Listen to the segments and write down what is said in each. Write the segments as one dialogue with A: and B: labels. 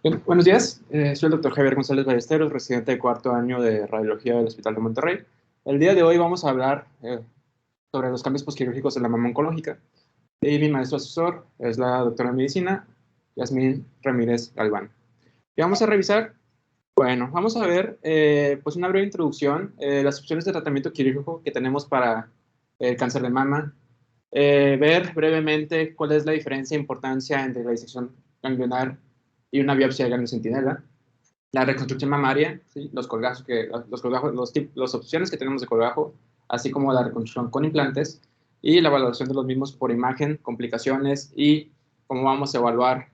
A: Bien, buenos días, soy el doctor Javier González Ballesteros, residente de cuarto año de Radiología del Hospital de Monterrey. El día de hoy vamos a hablar sobre los cambios posquirúrgicos en la mama oncológica. Y mi maestro asesor es la doctora en medicina, Yasmín Ramírez Galván. ¿Qué vamos a revisar? Bueno, vamos a ver pues una breve introducción, las opciones de tratamiento quirúrgico que tenemos para el cáncer de mama, ver brevemente cuál es la diferencia e importancia entre la disección ganglionar y una biopsia de ganglio centinela, la reconstrucción mamaria, ¿sí? Los colgajos, las opciones que tenemos de colgajo, así como la reconstrucción con implantes y la valoración de los mismos por imagen, complicaciones y cómo vamos a evaluar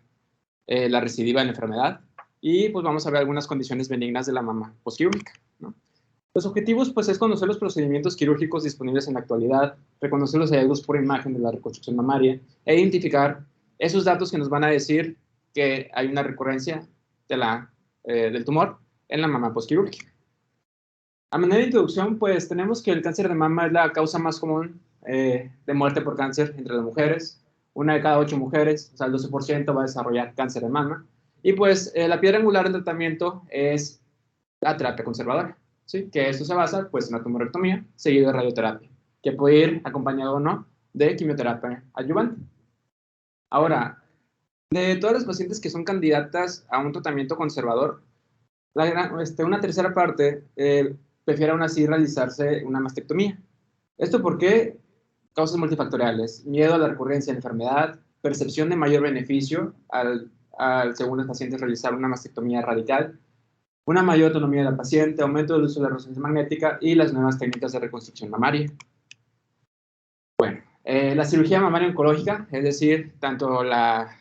A: la recidiva en la enfermedad. Y pues vamos a ver algunas condiciones benignas de la mama posquirúrgica, ¿no? Los objetivos, pues, es conocer los procedimientos quirúrgicos disponibles en la actualidad, reconocer los hallazgos por imagen de la reconstrucción mamaria e identificar esos datos que nos van a decir que hay una recurrencia del tumor en la mama posquirúrgica. A manera de introducción, pues, tenemos que el cáncer de mama es la causa más común de muerte por cáncer entre las mujeres. Una de cada 8 mujeres, o sea, el 12% va a desarrollar cáncer de mama. Y pues la piedra angular del tratamiento es la terapia conservadora, ¿sí? Que esto se basa pues, en la tumorectomía seguido de radioterapia, que puede ir acompañado o no de quimioterapia adyuvante. Ahora, de todas las pacientes que son candidatas a un tratamiento conservador, una tercera parte prefiere aún así realizarse una mastectomía. ¿Esto por qué? Causas multifactoriales, miedo a la recurrencia de la enfermedad, percepción de mayor beneficio según los pacientes, realizar una mastectomía radical, una mayor autonomía de la paciente, aumento del uso de la resonancia magnética y las nuevas técnicas de reconstrucción mamaria. Bueno, la cirugía mamaria oncológica, es decir, tanto la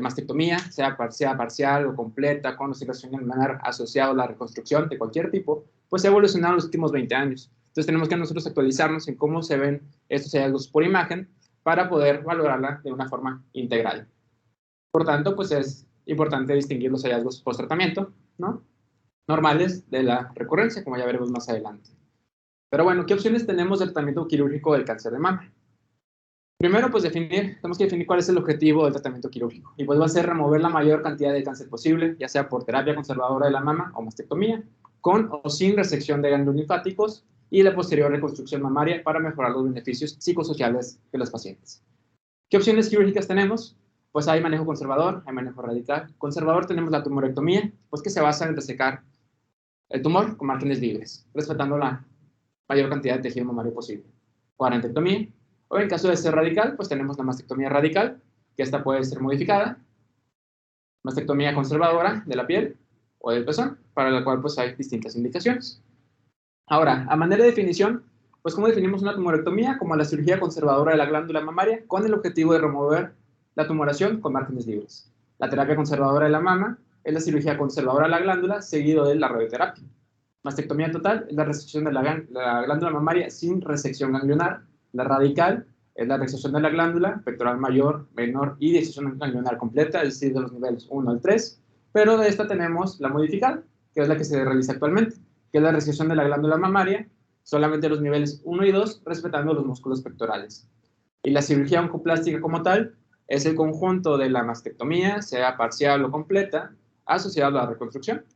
A: mastectomía, sea parcial o completa, con oscilación laminar asociado a la reconstrucción de cualquier tipo, pues ha evolucionado en los últimos 20 años. Entonces tenemos que nosotros actualizarnos en cómo se ven estos hallazgos por imagen para poder valorarla de una forma integral. Por tanto, pues es importante distinguir los hallazgos post-tratamiento, ¿no?, normales de la recurrencia, como ya veremos más adelante. Pero bueno, ¿qué opciones tenemos del tratamiento quirúrgico del cáncer de mama? Primero, pues tenemos que definir cuál es el objetivo del tratamiento quirúrgico. Y pues va a ser remover la mayor cantidad de cáncer posible, ya sea por terapia conservadora de la mama o mastectomía, con o sin resección de ganglios linfáticos y la posterior reconstrucción mamaria para mejorar los beneficios psicosociales de los pacientes. ¿Qué opciones quirúrgicas tenemos? Pues hay manejo conservador, hay manejo radical. Conservador tenemos la tumorectomía, pues que se basa en resecar el tumor con márgenes libres, respetando la mayor cantidad de tejido mamario posible. Cuarentectomía, o en caso de ser radical, pues tenemos la mastectomía radical, que esta puede ser modificada, mastectomía conservadora de la piel o del pezón, para la cual pues hay distintas indicaciones. Ahora, a manera de definición, pues ¿cómo definimos una tumorectomía? Como la cirugía conservadora de la glándula mamaria con el objetivo de remover la tumoración con márgenes libres. La terapia conservadora de la mama es la cirugía conservadora de la glándula seguido de la radioterapia. Mastectomía total es la resección de la glándula mamaria sin resección ganglionar. La radical es la resección de la glándula pectoral mayor, menor y disección ganglionar completa, es decir, de los niveles 1 al 3. Pero de esta tenemos la modificada, que es la que se realiza actualmente, que es la resección de la glándula mamaria, solamente los niveles 1 y 2, respetando los músculos pectorales. Y la cirugía oncoplástica como tal es el conjunto de la mastectomía, sea parcial o completa, asociado a la reconstrucción.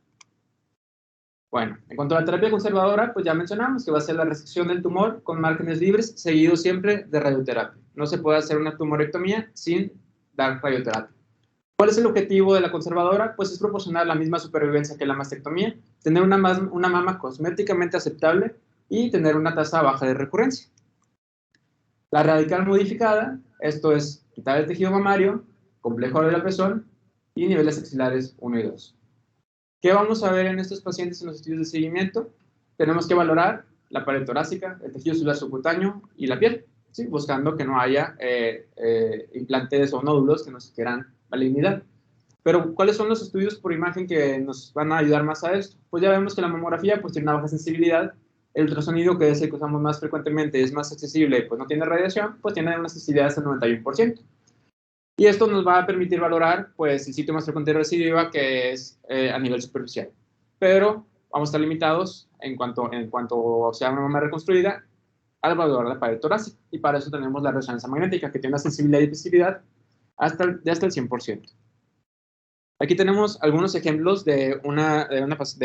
A: Bueno, en cuanto a la terapia conservadora, pues ya mencionamos que va a ser la resección del tumor con márgenes libres, seguido siempre de radioterapia. No se puede hacer una tumorectomía sin dar radioterapia. ¿Cuál es el objetivo de la conservadora? Pues es proporcionar la misma supervivencia que la mastectomía, tener una mama cosméticamente aceptable y tener una tasa baja de recurrencia. La radical modificada, esto es quitar el tejido mamario, complejo del pezón y niveles axilares 1 y 2. ¿Qué vamos a ver en estos pacientes en los estudios de seguimiento? Tenemos que valorar la pared torácica, el tejido celular subcutáneo y la piel, ¿sí?, buscando que no haya implantes o nódulos que nos quieran malignidad. Pero, ¿cuáles son los estudios por imagen que nos van a ayudar más a esto? Pues ya vemos que la mamografía pues, tiene una baja sensibilidad, el ultrasonido, que es el que usamos más frecuentemente, es más accesible, pues no tiene radiación, pues tiene una sensibilidad hasta el 91%. Y esto nos va a permitir valorar pues, el sitio más frecuente de recidiva, que es a nivel superficial. Pero vamos a estar limitados en cuanto sea una mama reconstruida al valorar la pared torácica. Y para eso tenemos la resonancia magnética, que tiene una sensibilidad y especificidad de hasta el 100%. Aquí tenemos algunos ejemplos de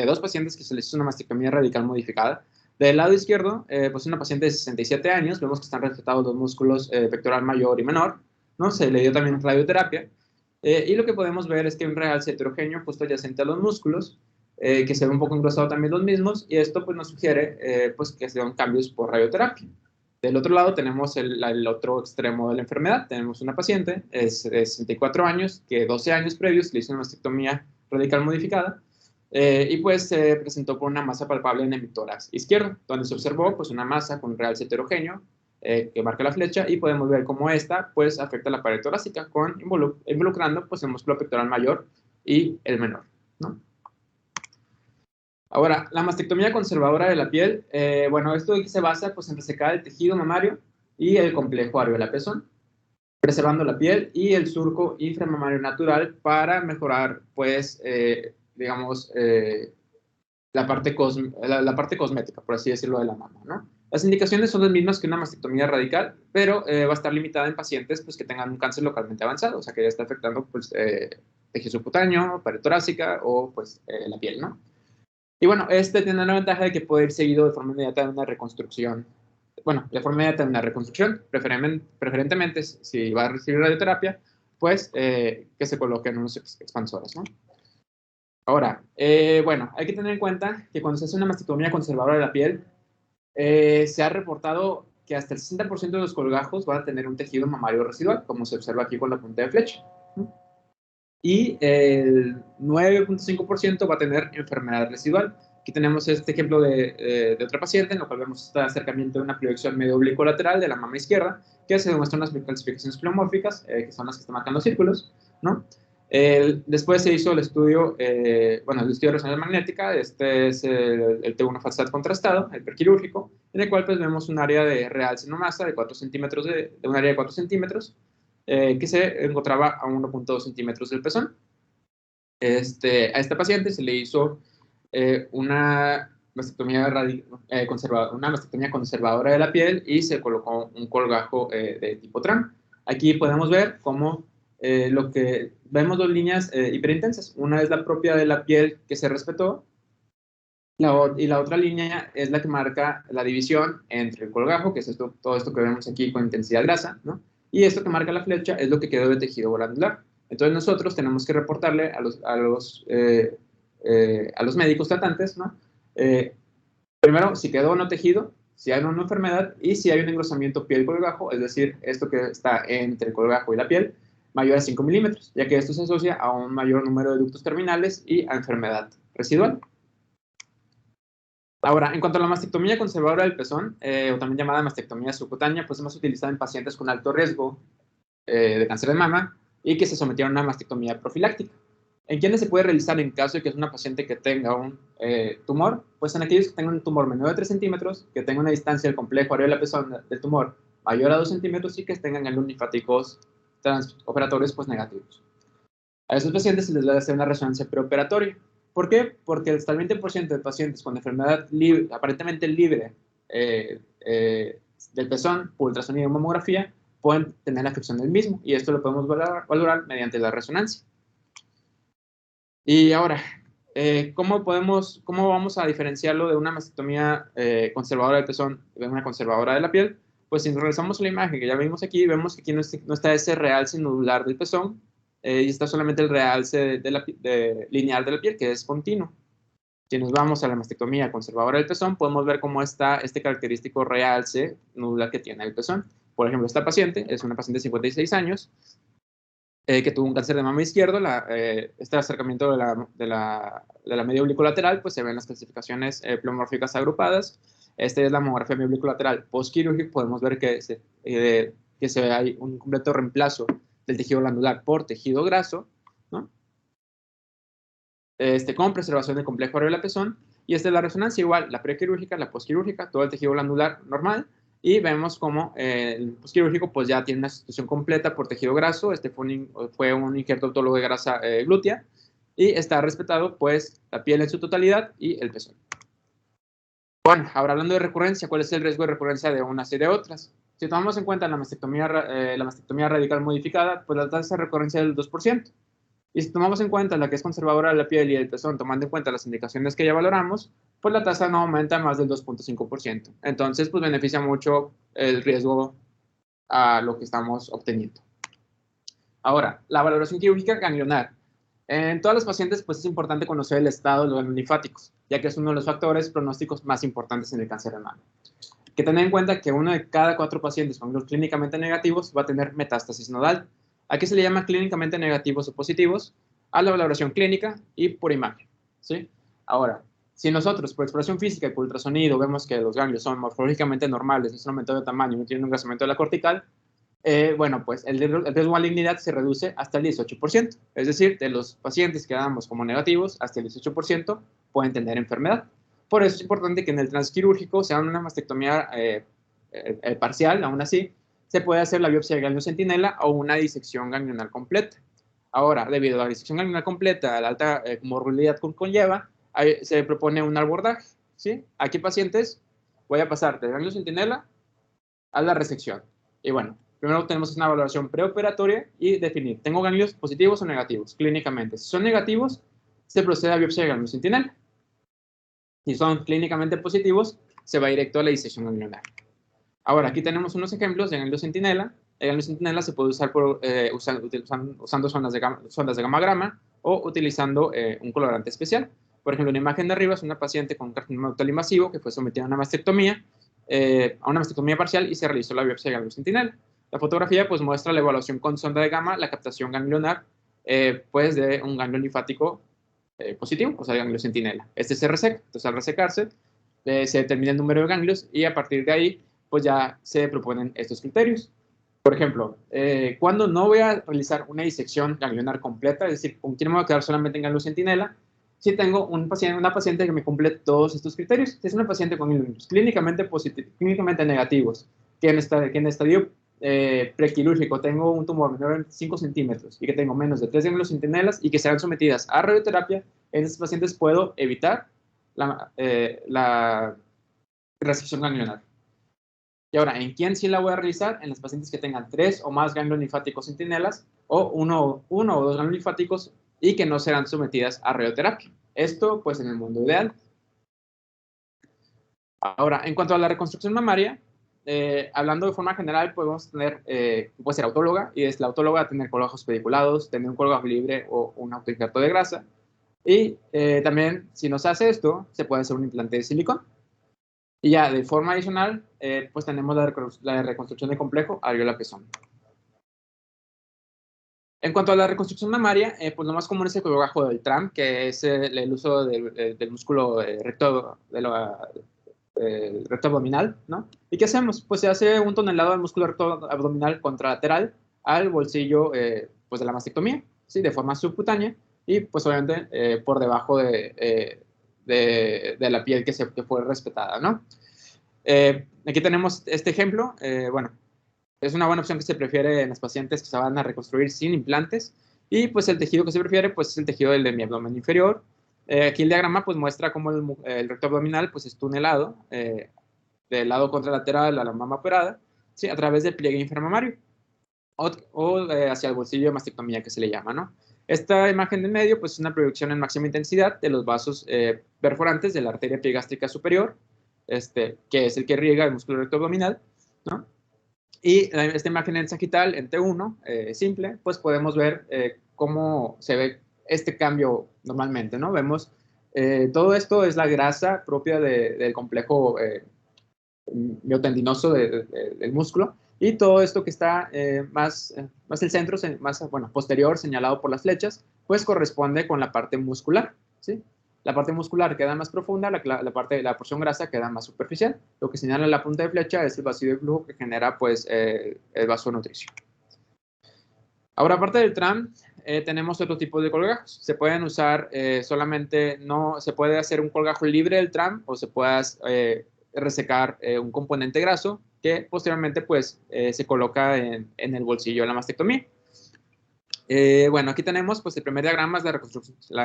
A: dos pacientes que se les hizo una mastectomía radical modificada. Del lado izquierdo, pues una paciente de 67 años, vemos que están respetados los músculos pectoral mayor y menor, ¿no? Se le dio también radioterapia, y lo que podemos ver es que hay un realce heterogéneo justo adyacente a los músculos, que se ve un poco engrosado también los mismos, y esto pues nos sugiere pues que se dan cambios por radioterapia. Del otro lado tenemos el otro extremo de la enfermedad. Tenemos una paciente de 64 años que 12 años previos le hizo una mastectomía radical modificada, y pues se presentó con una masa palpable en el tórax izquierdo, donde se observó pues una masa con realce heterogéneo que marca la flecha, y podemos ver cómo esta pues afecta la pared torácica involucrando pues el músculo pectoral mayor y el menor, ¿no? Ahora, la mastectomía conservadora de la piel, bueno, esto se basa pues, en resecar el tejido mamario y el complejo areola-pezón, preservando la piel y el surco inframamario natural para mejorar, pues, digamos, la parte cosmética, por así decirlo, de la mama, ¿no? Las indicaciones son las mismas que una mastectomía radical, pero va a estar limitada en pacientes pues, que tengan un cáncer localmente avanzado, o sea, que ya está afectando pues, tejido subcutáneo, pared torácica o pues, la piel, ¿no? Y bueno, este tiene la ventaja de que puede ir seguido de forma inmediata de una reconstrucción. Bueno, de forma inmediata de una reconstrucción, preferentemente si va a recibir radioterapia, pues que se coloquen unos expansores, ¿no? Ahora, bueno, hay que tener en cuenta que cuando se hace una mastectomía conservadora de la piel, se ha reportado que hasta el 60% de los colgajos van a tener un tejido mamario residual, como se observa aquí con la punta de flecha, ¿no? Y el 9.5% va a tener enfermedad residual. Aquí tenemos este ejemplo de otra paciente, en lo cual vemos este acercamiento de una proyección medio oblicuo lateral de la mama izquierda, que se demuestran las calcificaciones pleomórficas, que son las que están marcando círculos, ¿no? Después se hizo el estudio, bueno, el estudio de resonancia magnética. Este es el T1 Falsat contrastado, el perquirúrgico, en el cual pues vemos un área de realce no masa de 4 centímetros, de un área de 4 centímetros, que se encontraba a 1.2 centímetros del pezón. A esta paciente se le hizo una una mastectomía conservadora de la piel y se colocó un colgajo de tipo TRAM. Aquí podemos ver cómo vemos dos líneas hiperintensas. Una es la propia de la piel que se respetó, y la otra línea es la que marca la división entre el colgajo, que es todo esto que vemos aquí con intensidad grasa, ¿no? Y esto que marca la flecha es lo que quedó de tejido glandular. Entonces nosotros tenemos que reportarle a los médicos tratantes, ¿no? Primero, si quedó o no tejido, si hay una enfermedad y si hay un engrosamiento piel-colgajo, es decir, esto que está entre el colgajo y la piel, mayor a 5 milímetros, ya que esto se asocia a un mayor número de ductos terminales y a enfermedad residual. Ahora, en cuanto a la mastectomía conservadora del pezón, o también llamada mastectomía subcutánea, pues es más utilizada en pacientes con alto riesgo de cáncer de mama y que se sometieron a una mastectomía profiláctica. ¿En quiénes se puede realizar en caso de que es una paciente que tenga un tumor? Pues en aquellos que tengan un tumor menor de 3 centímetros, que tengan una distancia del complejo areola-pezón del tumor mayor a 2 centímetros y que tengan el linfáticos transoperatorios pues negativos. A esos pacientes se les debe hacer una resonancia preoperatoria. ¿Por qué? Porque hasta el 20% de pacientes con enfermedad aparentemente libre del pezón por ultrasonido y mamografía pueden tener la afección del mismo, y esto lo podemos valorar mediante la resonancia. Y ahora, ¿cómo vamos a diferenciarlo de una mastectomía conservadora del pezón de una conservadora de la piel? Pues si regresamos a la imagen que ya vimos aquí, vemos que aquí no está ese realce nodular del pezón, y está solamente el realce lineal de la piel, que es continuo. Si nos vamos a la mastectomía conservadora del pezón, podemos ver cómo está este característico realce nodular que tiene el pezón. Por ejemplo, esta paciente es una paciente de 56 años, que tuvo un cáncer de mama izquierdo. Este acercamiento de la media oblicuolateral, pues se ven las calcificaciones pleomórficas agrupadas. Esta es la mamografía media oblicuolateral postquirúrgica. Podemos ver que hay un completo reemplazo del tejido glandular por tejido graso, ¿no? Con preservación del complejo areola-pezón. Y esta es la resonancia, igual, la prequirúrgica, la postquirúrgica, todo el tejido glandular normal. Y vemos como el postquirúrgico pues ya tiene una sustitución completa por tejido graso. Fue un injerto autólogo de grasa glútea, y está respetado pues la piel en su totalidad y el pezón. Bueno, ahora hablando de recurrencia, ¿cuál es el riesgo de recurrencia de unas y de otras? Si tomamos en cuenta la mastectomía radical modificada, pues la tasa de recurrencia es del 2%. Y si tomamos en cuenta la que es conservadora de la piel y el pezón, tomando en cuenta las indicaciones que ya valoramos, pues la tasa no aumenta más del 2.5%. Entonces, pues beneficia mucho el riesgo a lo que estamos obteniendo. Ahora, la valoración quirúrgica ganglionar. En todos los pacientes, pues es importante conocer el estado de los ganglios linfáticos, ya que es uno de los factores pronósticos más importantes en el cáncer renal. Hay que tener en cuenta que uno de cada 4 pacientes con ganglios clínicamente negativos va a tener metástasis nodal. Aquí se le llama clínicamente negativos o positivos a la valoración clínica y por imagen, ¿sí? Ahora, si nosotros por exploración física y por ultrasonido vemos que los ganglios son morfológicamente normales, no son aumento de tamaño, no tienen un engrosamiento de la cortical, bueno, pues el riesgo de malignidad se reduce hasta el 18%. Es decir, de los pacientes que damos como negativos, hasta el 18% pueden tener enfermedad. Por eso es importante que en el transquirúrgico sea una mastectomía parcial, aún así, se puede hacer la biopsia de ganglio centinela o una disección ganglionar completa. Ahora, debido a la disección ganglionar completa, a la alta morbilidad que conlleva, se propone un abordaje, ¿sí? Aquí pacientes, voy a pasar del ganglio centinela a la resección. Y bueno, primero tenemos una valoración preoperatoria y definir, ¿tengo ganglios positivos o negativos? Clínicamente. Si son negativos, se procede a biopsia de ganglio centinela. Si son clínicamente positivos, se va directo a la disección ganglionar. Ahora, aquí tenemos unos ejemplos de ganglio centinela. El ganglio centinela se puede usar usando sondas de gamma o utilizando un colorante especial. Por ejemplo, la imagen de arriba es una paciente con carcinoma ductal invasivo que fue sometida a una mastectomía parcial y se realizó la biopsia de ganglio centinela. La fotografía pues muestra la evaluación con sonda de gamma, la captación ganglionar pues de un ganglio linfático positivo, o sea, ganglio centinela. Este se reseca, entonces al resecarse se determina el número de ganglios y a partir de ahí pues ya se proponen estos criterios. Por ejemplo, cuando no voy a realizar una disección ganglionar completa, es decir, con quién me voy a quedar solamente en ganglio centinela, si tengo una paciente que me cumple todos estos criterios. Si es una paciente con ganglios clínicamente negativos, que en estadio prequirúrgico tengo un tumor menor de 5 centímetros y que tengo menos de 3 ganglios centinelas y que serán sometidas a radioterapia, en estos pacientes puedo evitar la resección ganglionar. Y ahora, ¿en quién sí la voy a realizar? En los pacientes que tengan 3 o más ganglios linfáticos centinelas o uno o 2 ganglios linfáticos y que no serán sometidas a radioterapia. Esto, pues, en el mundo ideal. Ahora, en cuanto a la reconstrucción mamaria, hablando de forma general, podemos tener, puede ser autóloga, y es la autóloga tener colgajos pediculados, tener un colgajo libre o un autoinjerto de grasa. Y también, si no se hace esto, se puede hacer un implante de silicón. Y ya de forma adicional, pues tenemos la reconstrucción de complejo alveolar-pezón. En cuanto a la reconstrucción mamaria, pues lo más común es el colgajo del TRAM, que es el uso del músculo recto, recto abdominal, ¿no? ¿Y qué hacemos? Pues se hace un tonelado del músculo recto abdominal contralateral al bolsillo pues de la mastectomía, ¿sí? De forma subcutánea y pues obviamente por debajo de la piel que fue respetada, ¿no? Aquí tenemos este ejemplo. Bueno, es una buena opción que se prefiere en los pacientes que se van a reconstruir sin implantes. Y pues el tejido que se prefiere pues es el tejido del de mi abdomen inferior. Aquí el diagrama pues muestra cómo el recto abdominal pues es tunelado del lado contralateral a la mama operada, ¿sí? A través del pliegue inframamario o hacia el bolsillo de mastectomía que se le llama, ¿no? Esta imagen de medio pues es una proyección en máxima intensidad de los vasos perforantes de la arteria epigástrica superior, que es el que riega el músculo recto abdominal, ¿no? Y esta imagen en sagital, en T1, simple, pues podemos ver cómo se ve este cambio normalmente, ¿no? Vemos, todo esto es la grasa propia del complejo miotendinoso del músculo, y todo esto que está más el centro, más, bueno, posterior, señalado por las flechas, pues corresponde con la parte muscular, ¿sí? La parte muscular queda más profunda, la porción grasa queda más superficial. Lo que señala la punta de flecha es el vacío de flujo que genera, pues, el vasonutricio. Ahora, aparte del TRAM, tenemos otro tipo de colgajos. Se pueden usar solamente, no, se puede hacer un colgajo libre del TRAM o se puede resecar un componente graso que posteriormente, pues, se coloca en el bolsillo de la mastectomía. Bueno, aquí tenemos pues el primer diagrama es la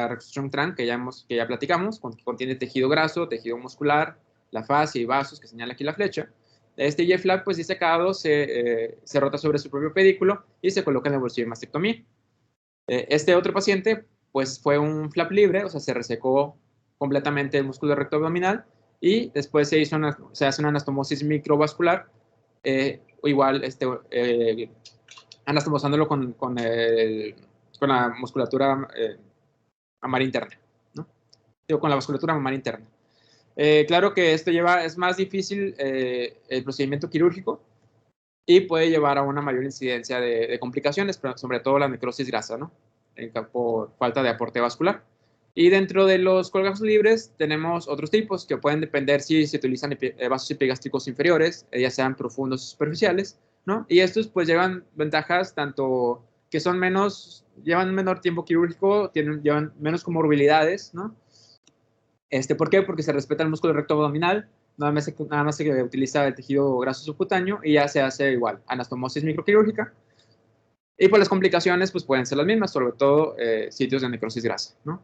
A: reconstrucción TRAM que ya platicamos, que contiene tejido graso, tejido muscular, la fascia y vasos que señala aquí la flecha. Este Y-flap pues disecado se rota sobre su propio pedículo y se coloca en el bolsillo de mastectomía. Este otro paciente, pues fue un flap libre, o sea, se resecó completamente el músculo recto abdominal y después se hace una anastomosis microvascular, igual anastomosándolo con la musculatura mamaria interna, ¿no? Digo, con la vasculatura mamaria interna. Claro que esto es más difícil el procedimiento quirúrgico y puede llevar a una mayor incidencia de complicaciones, pero sobre todo la necrosis grasa, ¿no? Por falta de aporte vascular. Y dentro de los colgajos libres tenemos otros tipos que pueden depender si se utilizan vasos epigástricos inferiores, ya sean profundos o superficiales, ¿no? Y estos pues llevan ventajas tanto que llevan menor tiempo quirúrgico, llevan menos comorbilidades, ¿no? ¿Por qué? Porque se respeta el músculo recto abdominal, nada más se utiliza el tejido graso subcutáneo y ya se hace igual, anastomosis microquirúrgica. Y pues las complicaciones pues pueden ser las mismas, sobre todo sitios de necrosis grasa, ¿no?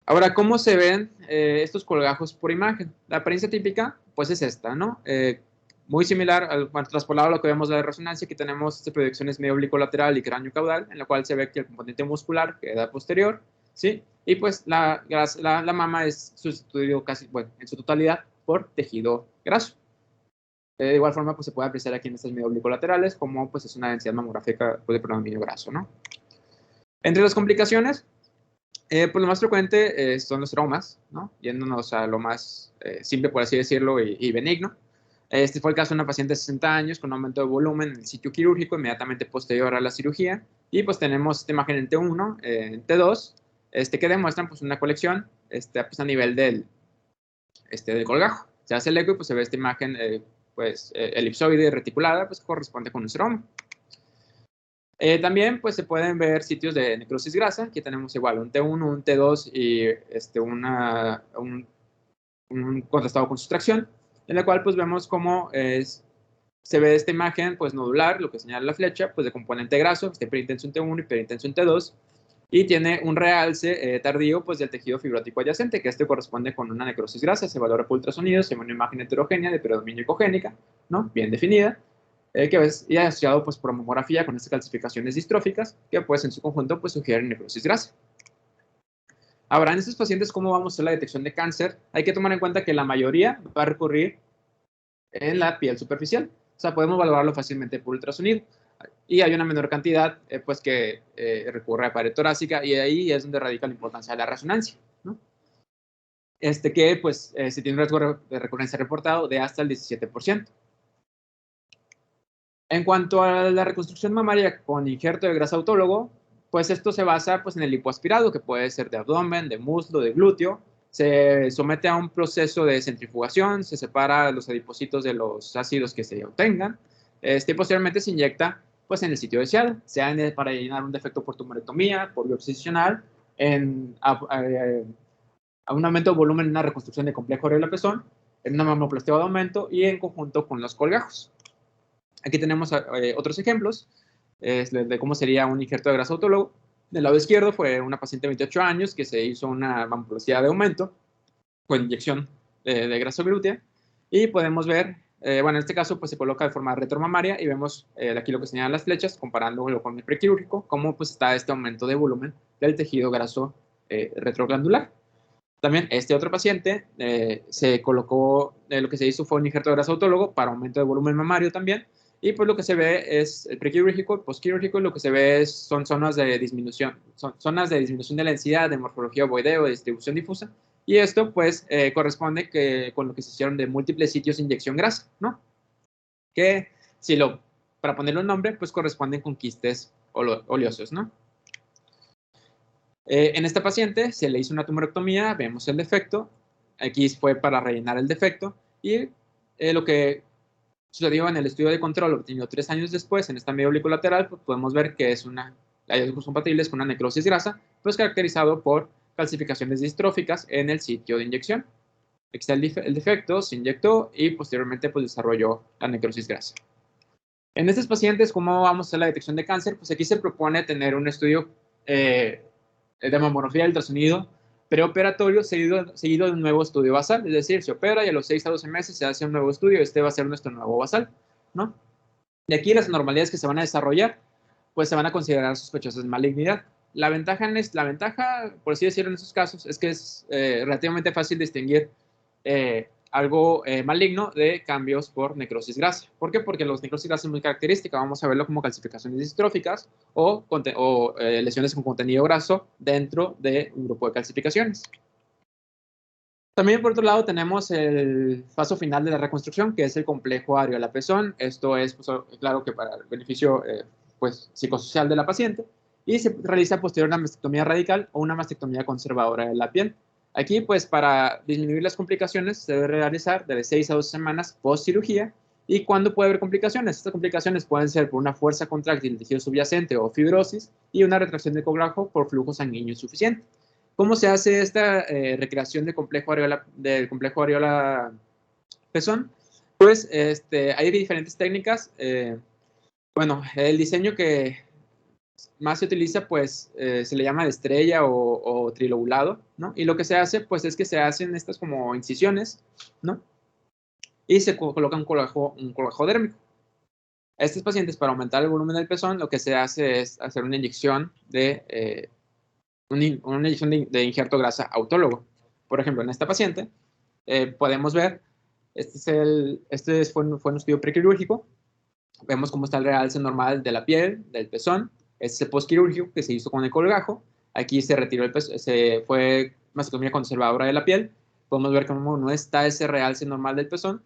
A: Ahora, ¿cómo se ven estos colgajos por imagen? La apariencia típica, pues es esta, ¿no? Muy similar, traspolado a lo que vemos de la resonancia, aquí tenemos proyecciones medio oblicuo lateral y cráneo caudal, en la cual se ve que el componente muscular queda posterior, ¿sí? Y pues la mama es sustituido casi, bueno, en su totalidad por tejido graso. De igual forma, pues se puede apreciar aquí en estas medio oblicuo laterales como pues es una densidad mamográfica pues, de predominio graso, ¿no? Entre las complicaciones, pues lo más frecuente son los traumas, ¿no? Yéndonos a lo más simple, por así decirlo, y benigno. Este fue el caso de una paciente de 60 años con un aumento de volumen en el sitio quirúrgico inmediatamente posterior a la cirugía. Y pues tenemos esta imagen en T1, en T2, que demuestran pues una colección pues, a nivel del colgajo. Se hace el eco y pues se ve esta imagen elipsoide reticulada, pues corresponde con un seroma. También pues se pueden ver sitios de necrosis grasa. Aquí tenemos igual un T1, un T2 y un contrastado con sustracción, en la cual pues vemos cómo se ve esta imagen pues nodular, lo que señala la flecha, pues de componente graso, hiperintenso en T1 y hiperintenso en T2, y tiene un realce tardío pues del tejido fibrótico adyacente, que corresponde con una necrosis grasa. Se valora por ultrasonido, se ve una imagen heterogénea de predominio ecogénica, ¿no? Bien definida, que es y asociado pues por mamografía con estas calcificaciones distróficas que pues en su conjunto pues sugieren necrosis grasa. Ahora, en estos pacientes, ¿cómo vamos a hacer la detección de cáncer? Hay que tomar en cuenta que la mayoría va a recurrir en la piel superficial. O sea, podemos valorarlo fácilmente por ultrasonido. Y hay una menor cantidad pues que recurre a pared torácica y ahí es donde radica la importancia de la resonancia, ¿no? Que pues se tiene un riesgo de recurrencia reportado de hasta el 17%. En cuanto a la reconstrucción mamaria con injerto de grasa autólogo, pues esto se basa pues, en el lipoaspirado, que puede ser de abdomen, de muslo, de glúteo. Se somete a un proceso de centrifugación, se separa los adipocitos de los ácidos que se obtengan. Y posteriormente se inyecta pues, en el sitio deseado, sea para llenar un defecto por tumorectomía, por biopsia a un aumento de volumen en una reconstrucción de complejo areola-pezón, en una mamoplastia de aumento y en conjunto con los colgajos. Aquí tenemos otros ejemplos de cómo sería un injerto de grasa autólogo. Del lado izquierdo fue una paciente de 28 años que se hizo una mamoplastia de aumento con inyección de grasa glútea. Y podemos ver, bueno, en este caso pues se coloca de forma retromamaria y vemos aquí lo que señalan las flechas, comparándolo con el prequirúrgico, cómo pues está este aumento de volumen del tejido graso retroglandular. También otro paciente se colocó, lo que se hizo fue un injerto de grasa autólogo para aumento de volumen mamario también. Y pues lo que se ve es el prequirúrgico, el postquirúrgico, y lo que se ve son zonas de disminución de la densidad, de morfología ovoideo, de distribución difusa. Y esto pues corresponde con lo que se hicieron de múltiples sitios de inyección grasa, ¿no? Que para ponerle un nombre, pues corresponden con quistes oleosos, ¿no? En esta paciente se le hizo una tumorectomía, vemos el defecto. Aquí fue para rellenar el defecto. Y lo que sucedió en el estudio de control obtenido 3 años después, en esta medio oblicuo lateral, pues podemos ver que hay hallazgos compatibles con una necrosis grasa, pues caracterizado por calcificaciones distróficas en el sitio de inyección. Aquí está el defecto, se inyectó y posteriormente pues desarrolló la necrosis grasa. En estos pacientes, ¿cómo vamos a hacer la detección de cáncer? Pues aquí se propone tener un estudio de mamografía de ultrasonido preoperatorio seguido de un nuevo estudio basal, es decir, se opera y a los 6 a 12 meses se hace un nuevo estudio, va a ser nuestro nuevo basal, ¿no? De aquí las anormalidades que se van a desarrollar, pues se van a considerar sospechosas de malignidad. La ventaja, por así decirlo, en estos casos, es que es relativamente fácil distinguir algo maligno de cambios por necrosis grasa. ¿Por qué? Porque los necrosis grasa es muy característica. Vamos a verlo como calcificaciones distróficas o lesiones con contenido graso dentro de un grupo de calcificaciones. También, por otro lado, tenemos el paso final de la reconstrucción, que es el complejo areola-pezón. Esto es, pues, claro que para el beneficio pues, psicosocial de la paciente, y se realiza posterior a una mastectomía radical o una mastectomía conservadora de la piel. Aquí, pues, para disminuir las complicaciones, se debe realizar de 6 a 12 semanas post cirugía. ¿Y cuándo puede haber complicaciones? Estas complicaciones pueden ser por una fuerza contráctil del tejido subyacente o fibrosis y una retracción del colágeno por flujo sanguíneo insuficiente. ¿Cómo se hace esta recreación del complejo areola-pezón? Pues hay diferentes técnicas. Bueno, el diseño que más se utiliza, pues, se le llama de estrella o trilobulado, ¿no? Y lo que se hace, pues, es que se hacen estas como incisiones, ¿no? Y se coloca un colágeno dérmico. A estos pacientes, para aumentar el volumen del pezón, lo que se hace es hacer una inyección de injerto grasa autólogo. Por ejemplo, en esta paciente podemos ver, este fue un estudio prequirúrgico, vemos cómo está el realce normal de la piel, del pezón. Este es el postquirúrgico que se hizo con el colgajo. Aquí se retiró el pezón, se fue mastectomía conservadora de la piel. Podemos ver cómo no está ese realce normal del pezón.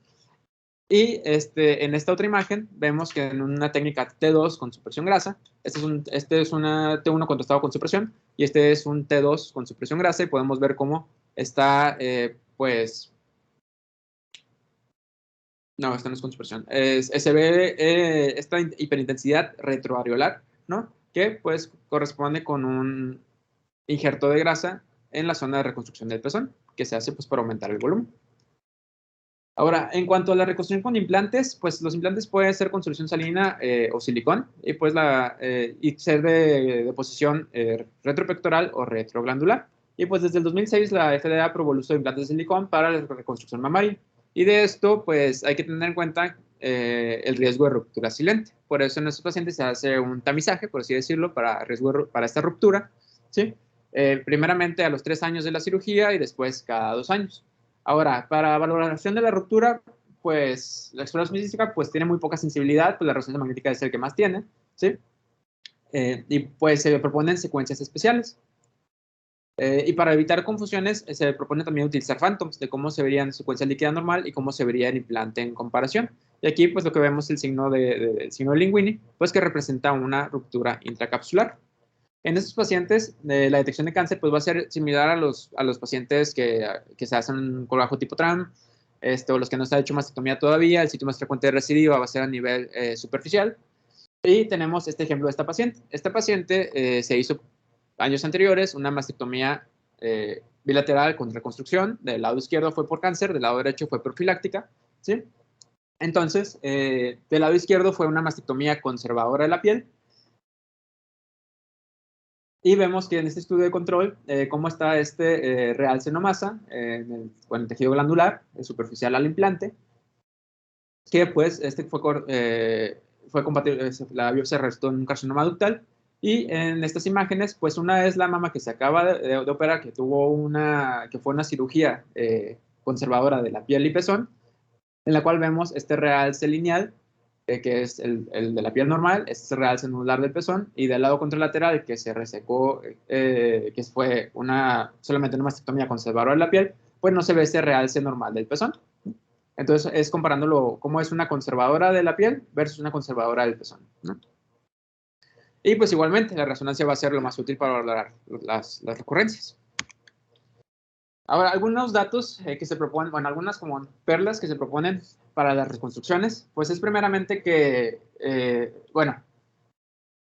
A: Y en esta otra imagen vemos que en una técnica T2 con supresión grasa, este es una T1 contrastado con supresión y este es un T2 con supresión grasa, y podemos ver cómo está, pues, no, esta no es con supresión, se ve esta hiperintensidad retroareolar, ¿no? Que pues corresponde con un injerto de grasa en la zona de reconstrucción del pezón, que se hace pues para aumentar el volumen. Ahora, en cuanto a la reconstrucción con implantes, pues los implantes pueden ser con solución salina o silicón, y pues y ser de posición retropectoral o retroglandular. Y pues desde el 2006 la FDA aprobó el uso de implantes de silicón para la reconstrucción mamaria. Y de esto, pues hay que tener en cuenta el riesgo de ruptura silente. Por eso en estos pacientes se hace un tamizaje, por así decirlo, para esta ruptura, ¿sí? Primeramente a los 3 años de la cirugía y después cada 2 años. Ahora, para valoración de la ruptura, pues la exploración física pues tiene muy poca sensibilidad, pues la resonancia magnética es el que más tiene, ¿sí? Y pues se proponen secuencias especiales. Y para evitar confusiones, se propone también utilizar phantoms de cómo se vería en secuencia líquida normal y cómo se vería el implante en comparación. Y aquí pues lo que vemos es el signo el signo de Linguini, pues que representa una ruptura intracapsular. En estos pacientes, la detección de cáncer pues, va a ser similar a los pacientes que se hacen un colgajo tipo TRAM, o los que no se ha hecho mastectomía todavía. El sitio más frecuente de recidiva va a ser a nivel superficial. Y tenemos este ejemplo de esta paciente. Esta paciente se hizo años anteriores una mastectomía bilateral con reconstrucción. Del lado izquierdo fue por cáncer, del lado derecho fue profiláctica, ¿sí? Entonces, del lado izquierdo fue una mastectomía conservadora de la piel. Y vemos que en este estudio de control, cómo está este real senomasa en el tejido glandular, superficial al implante, que pues fue compatible, la biopsia resultó en un carcinoma ductal. Y en estas imágenes, pues una es la mama que se acaba de operar, que fue una cirugía conservadora de la piel y pezón, en la cual vemos este realce lineal, que es el de la piel normal, este es el realce anular del pezón, y del lado contralateral, que se resecó, que fue solamente una mastectomía conservadora de la piel, pues no se ve ese realce normal del pezón. Entonces es comparándolo cómo es una conservadora de la piel versus una conservadora del pezón, ¿no? Y pues igualmente la resonancia va a ser lo más útil para valorar las recurrencias. Ahora, algunos datos que se proponen, bueno, algunas como perlas que se proponen para las reconstrucciones, pues es primeramente que, bueno,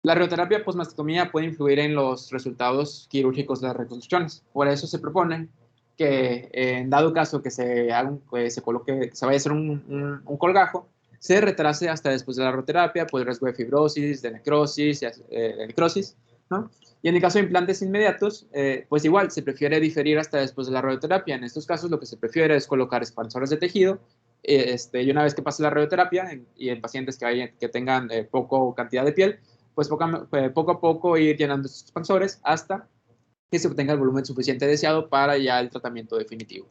A: la radioterapia postmastectomía puede influir en los resultados quirúrgicos de las reconstrucciones. Por eso se propone que en dado caso que se vaya a hacer un colgajo, se retrase hasta después de la radioterapia por el riesgo de fibrosis, de necrosis, ¿no? Y en el caso de implantes inmediatos, pues igual se prefiere diferir hasta después de la radioterapia. En estos casos lo que se prefiere es colocar expansores de tejido, y una vez que pase la radioterapia y en pacientes que tengan poco cantidad de piel, pues poco a poco ir llenando estos expansores hasta que se obtenga el volumen suficiente deseado para ya el tratamiento definitivo.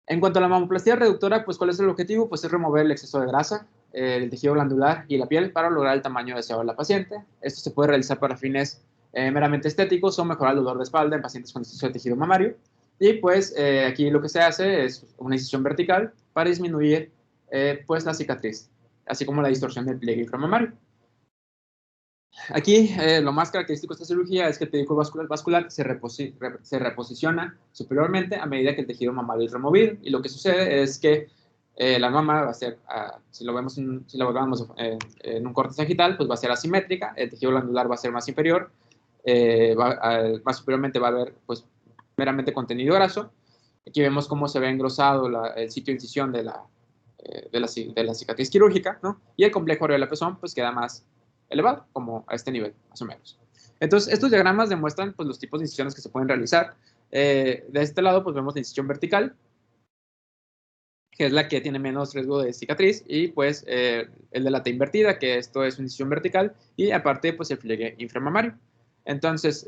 A: En cuanto a la mamoplastia reductora, pues ¿cuál es el objetivo? Pues es remover el exceso de grasa, el tejido glandular y la piel para lograr el tamaño deseado de la paciente. Esto se puede realizar para fines meramente estéticos o mejorar el dolor de espalda en pacientes con exceso de tejido mamario. Y pues aquí lo que se hace es una incisión vertical para disminuir pues la cicatriz, así como la distorsión del pliegue inframamario. Aquí lo más característico de esta cirugía es que el pedículo vascular se reposiciona superiormente a medida que el tejido mamario es removido, y lo que sucede es que la mama va a ser, si lo vemos en un corte sagital, pues va a ser asimétrica, el tejido glandular va a ser más inferior, más superiormente va a haber pues meramente contenido graso. Aquí vemos cómo se ve engrosado el sitio de incisión de la cicatriz quirúrgica, ¿no? Y el complejo areolar pezón pues queda más elevado, como a este nivel, más o menos. Entonces, estos diagramas demuestran pues, los tipos de incisiones que se pueden realizar. De este lado, pues vemos la incisión vertical, que es la que tiene menos riesgo de cicatriz, y pues el de la T invertida, que esto es una incisión vertical, y aparte, pues el pliegue inframamario. Entonces,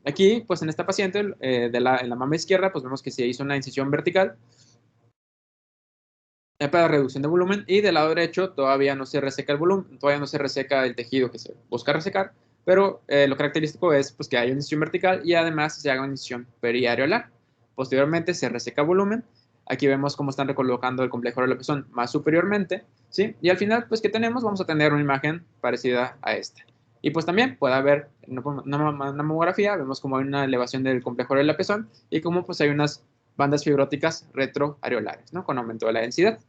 A: aquí, pues en esta paciente, en la mama izquierda, pues vemos que se hizo una incisión vertical para reducción de volumen, y del lado derecho todavía no se reseca el volumen, todavía no se reseca el tejido que se busca resecar, pero lo característico es pues, que hay una incisión vertical y además se haga una incisión periareolar. Posteriormente se reseca volumen. Aquí vemos cómo están recolocando el complejo areolar pezón más superiormente, ¿sí? Y al final, pues, ¿qué tenemos? Vamos a tener una imagen parecida a esta. Y pues también puede haber una mamografía, vemos como hay una elevación del complejo areolar pezón y como pues hay unas bandas fibróticas retroareolares, ¿no? Con aumento de la densidad.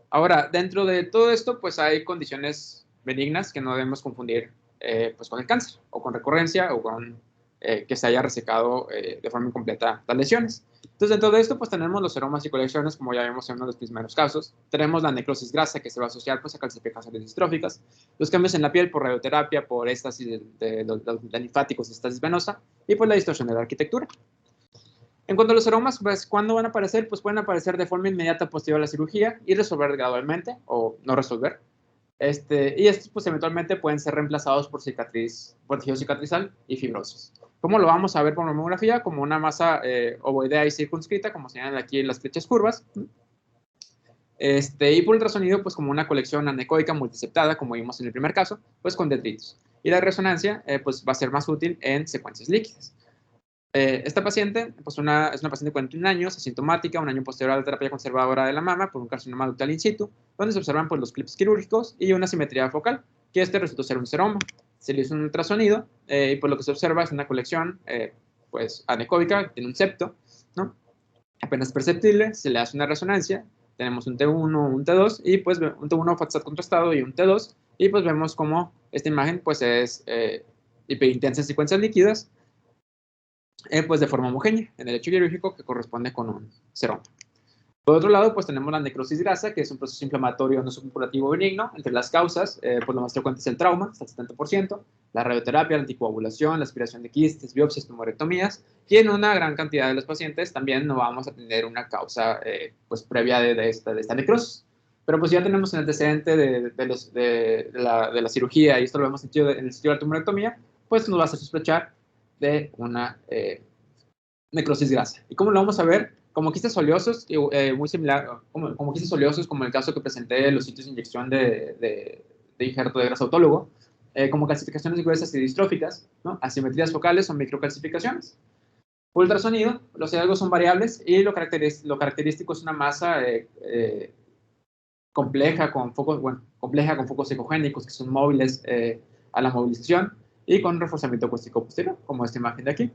A: Ahora, dentro de todo esto, pues hay condiciones benignas que no debemos confundir pues con el cáncer, o con recurrencia, o con que se haya resecado de forma incompleta las lesiones. Entonces, dentro de esto, pues tenemos los seromas y colecciones, como ya vimos en uno de los primeros casos. Tenemos la necrosis grasa, que se va a asociar pues, a calcificaciones distróficas, los cambios en la piel por radioterapia, por éstasis de los linfáticos, estasis venosa, y pues la distorsión de la arquitectura. En cuanto a los aromas, pues, ¿cuándo van a aparecer? Pues pueden aparecer de forma inmediata posterior a la cirugía y resolver gradualmente o no resolver. Y estos, pues, eventualmente pueden ser reemplazados por tejido cicatrizal y fibrosis. ¿Cómo lo vamos a ver por mamografía? Como una masa ovoidea y circunscrita, como señalan aquí en las flechas curvas. Y por ultrasonido, pues como una colección anecoica multiseptada, como vimos en el primer caso, pues con detritos. Y la resonancia, pues va a ser más útil en secuencias líquidas. Esta paciente pues es una paciente de 41 años, asintomática, un año posterior a la terapia conservadora de la mama por un carcinoma ductal in situ, donde se observan pues, los clips quirúrgicos y una simetría focal, que resultó ser un seroma. Se le hizo un ultrasonido y pues lo que se observa es una colección pues anecoica, tiene un septo, ¿no? Apenas perceptible, se le hace una resonancia, tenemos un T1, un T2 y pues un T1 FATSAT contrastado y un T2, y pues vemos cómo esta imagen pues es hiperintensa en secuencias líquidas, pues de forma homogénea en el hecho quirúrgico que corresponde con un seroma. Por otro lado, pues tenemos la necrosis grasa, que es un proceso inflamatorio no supurativo benigno. Entre las causas, pues lo más frecuente es el trauma, hasta el 70%, la radioterapia, la anticoagulación, la aspiración de quistes, biopsias, tumorectomías, y en una gran cantidad de los pacientes también no vamos a tener una causa pues previa de esta necrosis. Pero pues ya tenemos el antecedente de la cirugía, y esto lo vemos en el sitio de la tumorectomía, pues nos va a hacer sospechar de una necrosis grasa. ¿Y cómo lo vamos a ver? Como quistes oleosos, muy similar, como quistes oleosos, como el caso que presenté en los sitios de inyección de injerto de grasa autólogo, como calcificaciones gruesas y distróficas, ¿no? Asimetrías focales o microcalcificaciones. Ultrasonido, los hallazgos son variables y lo característico es una masa compleja con focos ecogénicos que son móviles a la movilización y con reforzamiento acústico posterior, como esta imagen de aquí.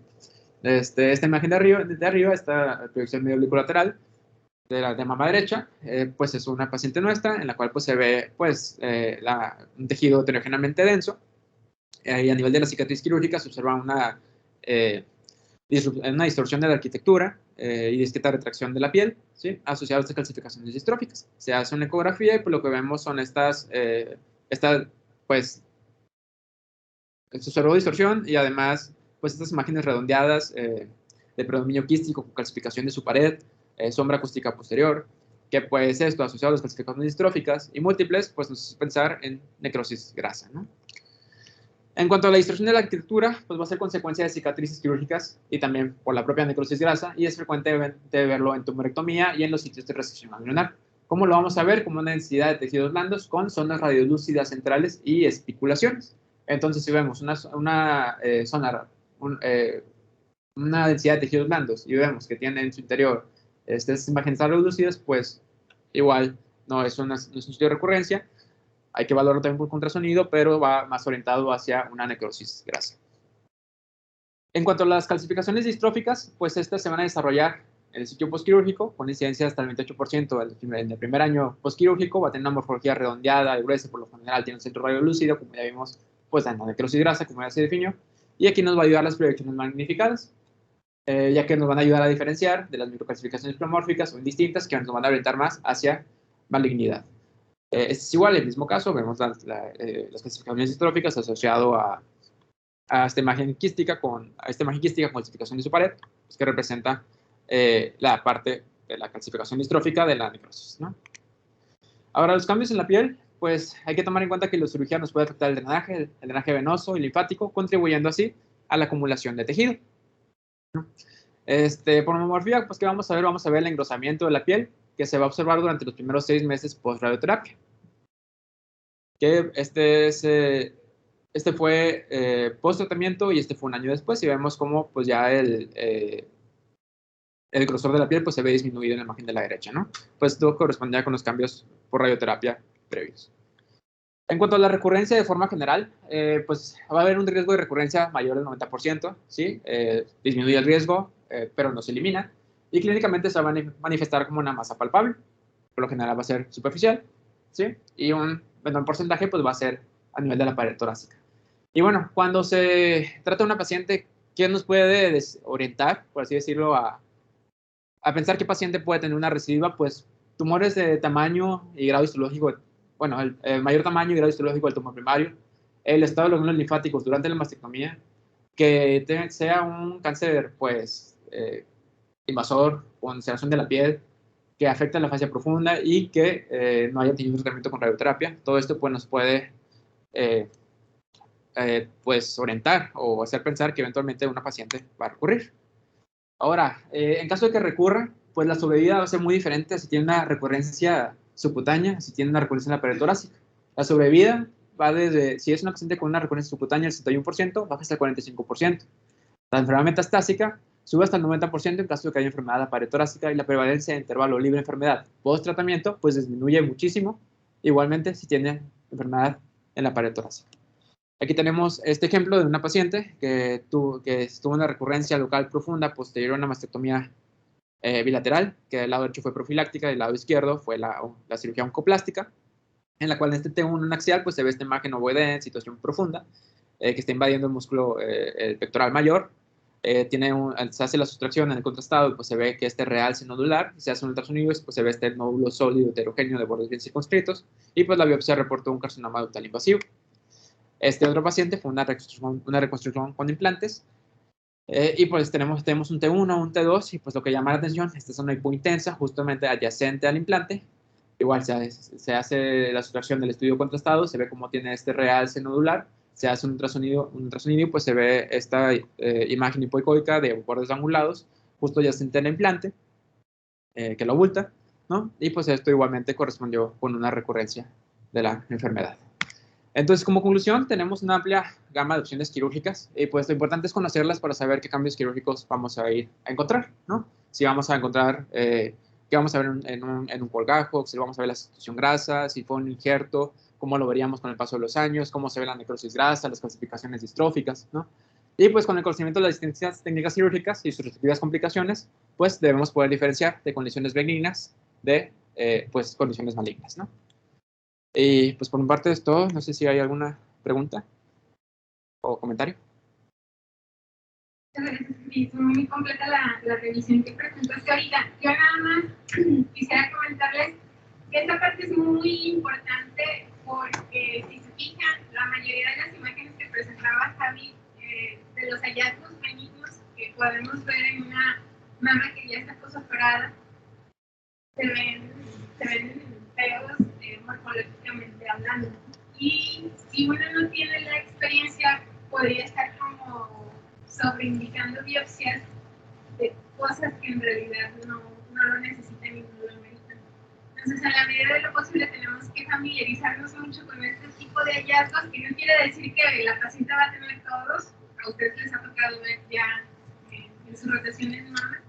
A: Esta imagen de arriba, esta proyección medio lateral de mama derecha, pues es una paciente nuestra en la cual pues, se ve pues, un tejido heterogéneamente denso. Y a nivel de la cicatriz quirúrgica se observa una distorsión de la arquitectura y discreta retracción de la piel, ¿sí? Asociada a estas calcificaciones distróficas. Se hace una ecografía y pues, lo que vemos son pues, se observó distorsión y además pues estas imágenes redondeadas de predominio quístico con calcificación de su pared, sombra acústica posterior, que pues esto asociado a las calcificaciones distróficas y múltiples, pues nos hace pensar en necrosis grasa, ¿no? En cuanto a la distorsión de la arquitectura, pues va a ser consecuencia de cicatrices quirúrgicas y también por la propia necrosis grasa, y es frecuente verlo en tumorectomía y en los sitios de resección ganglionar. ¿Cómo lo vamos a ver? Como una densidad de tejidos blandos con zonas radiolúcidas centrales y espiculaciones. Entonces, si vemos una densidad de tejidos blandos y vemos que tiene en su interior estas imágenes radiolúcidas, pues igual no es un sitio de recurrencia. Hay que valorarlo también por contrasonido, pero va más orientado hacia una necrosis grasa. En cuanto a las calcificaciones distróficas, pues estas se van a desarrollar en el sitio postquirúrgico, con incidencia hasta el 28% en el primer año postquirúrgico. Va a tener una morfología redondeada y gruesa, por lo general tiene un centro radiolúcido, como ya vimos, pues en la necrosis grasa, como ya se definió. Y aquí nos va a ayudar las proyecciones magnificadas, ya que nos van a ayudar a diferenciar de las microcalcificaciones pleomórficas o indistintas, que nos van a orientar más hacia malignidad. Es igual, en el mismo caso, vemos las calcificaciones distróficas asociado a esta imagen quística con calcificación de su pared, pues, que representa la parte de la calcificación distrófica de la necrosis, ¿no? Ahora, los cambios en la piel, pues hay que tomar en cuenta que la cirugía nos puede afectar el drenaje venoso y linfático, contribuyendo así a la acumulación de tejido, ¿no? Por mamografía, pues, ¿qué vamos a ver? Vamos a ver el engrosamiento de la piel, que se va a observar durante los primeros 6 meses post-radioterapia. Que este fue post-tratamiento y este fue un año después, y vemos cómo pues ya el grosor de la piel pues se ve disminuido en la imagen de la derecha, ¿no? Pues esto correspondía con los cambios por radioterapia previos. En cuanto a la recurrencia de forma general, pues va a haber un riesgo de recurrencia mayor del 90%, ¿sí? Disminuye el riesgo, pero no se elimina, y clínicamente se va a manifestar como una masa palpable. Por lo general va a ser superficial, ¿sí? Y un menor porcentaje pues va a ser a nivel de la pared torácica. Y bueno, cuando se trata de una paciente, ¿qué nos puede orientar, por así decirlo, a pensar qué paciente puede tener una recidiva? Pues tumores de tamaño y grado histológico, bueno, el mayor tamaño y grado histológico del tumor primario, el estado de los glóbulos linfáticos durante la mastectomía, que sea un cáncer, pues, invasor, con ulceración de la piel, que afecta la fascia profunda y que no haya tenido un tratamiento con radioterapia. Todo esto pues, nos puede pues, orientar o hacer pensar que eventualmente una paciente va a recurrir. Ahora, en caso de que recurra, pues la sobrevida va a ser muy diferente si tiene una recurrencia subcutánea, si tiene una recurrencia en la pared torácica. La sobrevida va desde, si es una paciente con una recurrencia subcutánea, el 61%, baja hasta el 45%. La enfermedad metastásica sube hasta el 90% en caso de que haya enfermedad de la pared torácica, y la prevalencia de intervalo libre enfermedad post-tratamiento pues disminuye muchísimo, igualmente si tiene enfermedad en la pared torácica. Aquí tenemos este ejemplo de una paciente que tuvo una recurrencia local profunda posterior a una mastectomía bilateral, que del lado derecho fue profiláctica y del lado izquierdo fue la cirugía oncoplástica, en la cual en este T1 axial pues se ve esta imagen ovoidea en situación profunda, que está invadiendo el músculo el pectoral mayor. Se hace la sustracción en el contrastado y pues se ve que este realce nodular, se hace un ultrasonido y pues se ve este nódulo sólido heterogéneo de bordes bien circunscritos, y pues la biopsia reportó un carcinoma ductal invasivo. Este otro paciente fue una reconstrucción con implantes, y pues tenemos un T1, un T2, y pues lo que llama la atención, esta zona hipointensa, justamente adyacente al implante. Igual se hace la sustracción del estudio contrastado, se ve cómo tiene este realce nodular, se hace un ultrasonido y pues se ve esta imagen hipoicoica de bordes angulados, justo adyacente al implante, que lo abulta, ¿no? Y pues esto igualmente correspondió con una recurrencia de la enfermedad. Entonces, como conclusión, tenemos una amplia gama de opciones quirúrgicas, y pues lo importante es conocerlas para saber qué cambios quirúrgicos vamos a ir a encontrar, ¿no? Si vamos a encontrar, qué vamos a ver en un colgajo, si vamos a ver la sustitución grasa, si fue un injerto, cómo lo veríamos con el paso de los años, cómo se ve la necrosis grasa, las calcificaciones distróficas, ¿no? Y pues con el conocimiento de las distintas técnicas quirúrgicas y sus respectivas complicaciones, pues debemos poder diferenciar de condiciones benignas de pues condiciones malignas, ¿no? Y pues por mi parte es todo. No sé si hay alguna pregunta o comentario.
B: Sí, muy completa la revisión que presentaste ahorita. Yo nada más quisiera comentarles que esta parte es muy importante porque, si se fijan, la mayoría de las imágenes que presentaba Javi de los hallazgos benignos que podemos ver en una mama que ya está posoperada, se ven se ven feos morfológicamente hablando. Y si uno no tiene la experiencia, podría estar como sobreindicando biopsias de cosas que en realidad no lo necesitan y no lo ameritan. Entonces, en la medida de lo posible, tenemos que familiarizarnos mucho con este tipo de hallazgos, que no quiere decir que la paciente va a tener todos. A ustedes les ha tocado ver ya en sus rotaciones de mama,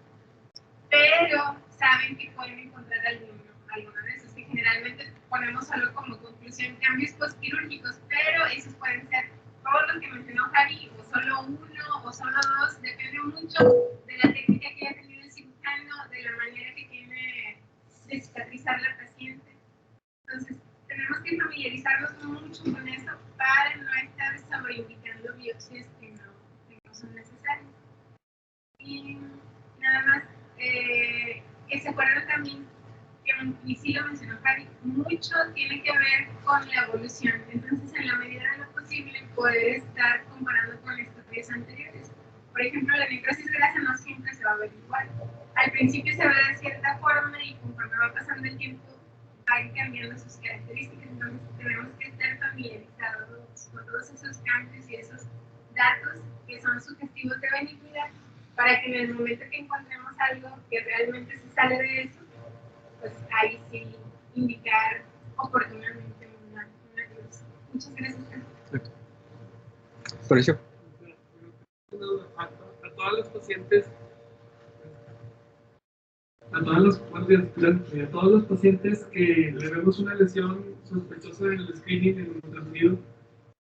B: pero saben que pueden encontrar alguna de esos, que generalmente ponemos solo como conclusión cambios postquirúrgicos, pero esos pueden ser todos los que mencionó Javi, o solo uno, o solo dos, depende mucho de la técnica que haya tenido el cirujano, de la manera que tiene de cicatrizar la paciente. Entonces, tenemos que familiarizarnos mucho con eso para no estar sobreindicando biopsias que no son necesarias. Y nada más, que se acuerdan también, que y sí lo mencionó Javi, mucho tiene que ver con la evolución. Entonces, en la medida de lo posible, poder estar comparando con estudios anteriores. Por ejemplo, la necrosis grasa no siempre se va a ver igual. Al principio se ve de cierta forma y conforme va pasando el tiempo, van cambiando sus características. Entonces, tenemos que estar familiarizados con todos esos cambios y esos datos que son sugestivos de benignidad, para que en el momento que encontremos algo que realmente se sale de eso, pues ahí sí indicar oportunamente una biopsia. Muchas gracias.
A: Por eso.
C: A todas las pacientes, a todos los pacientes que le vemos una lesión sospechosa en el screening, en ultrasonido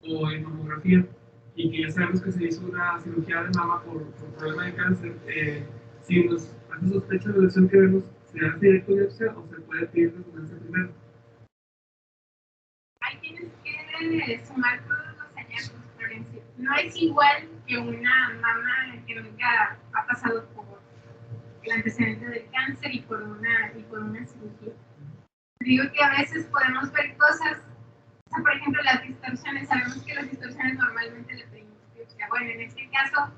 C: o en mamografía, y que ya sabemos que se hizo una cirugía de mama por problema de cáncer, si nos hace sospecha de la lesión que vemos, ¿se hace directo biopsia o se puede pedir resonancia primero?
B: Ahí tienes que sumar todos los hallazgos, Florencia. No es igual que una mama que nunca ha pasado por el antecedente del cáncer y por una cirugía. Digo que a veces podemos ver cosas, o sea, por ejemplo, las distorsiones. Sabemos que las distorsiones normalmente le pedimos biopsia. Bueno, en este caso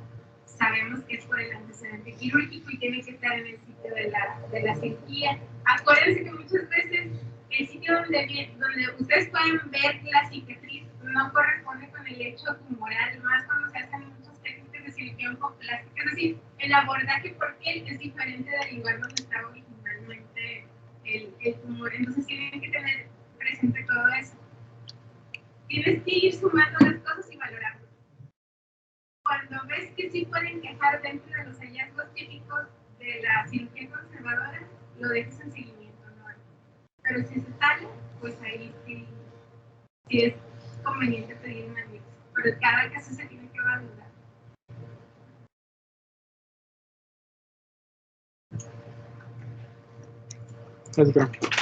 B: sabemos que es por el antecedente quirúrgico y tiene que estar en el sitio de la cirugía. Acuérdense que muchas veces el sitio donde ustedes pueden ver la cicatriz no corresponde con el hecho tumoral, más cuando se hacen muchas técnicas de cirugía oncoplástica. Es decir, el abordaje por piel es diferente del lugar donde estaba originalmente el tumor. Entonces tienen que tener presente todo eso. Tienes que ir sumando las cosas y valorando. Cuando ves que sí pueden encajar dentro de los hallazgos típicos de la cirugía conservadora, lo dejas en seguimiento, ¿no? Pero si se sale, pues ahí sí es conveniente pedir una biopsia. Pero cada caso se tiene que valorar.
A: Gracias.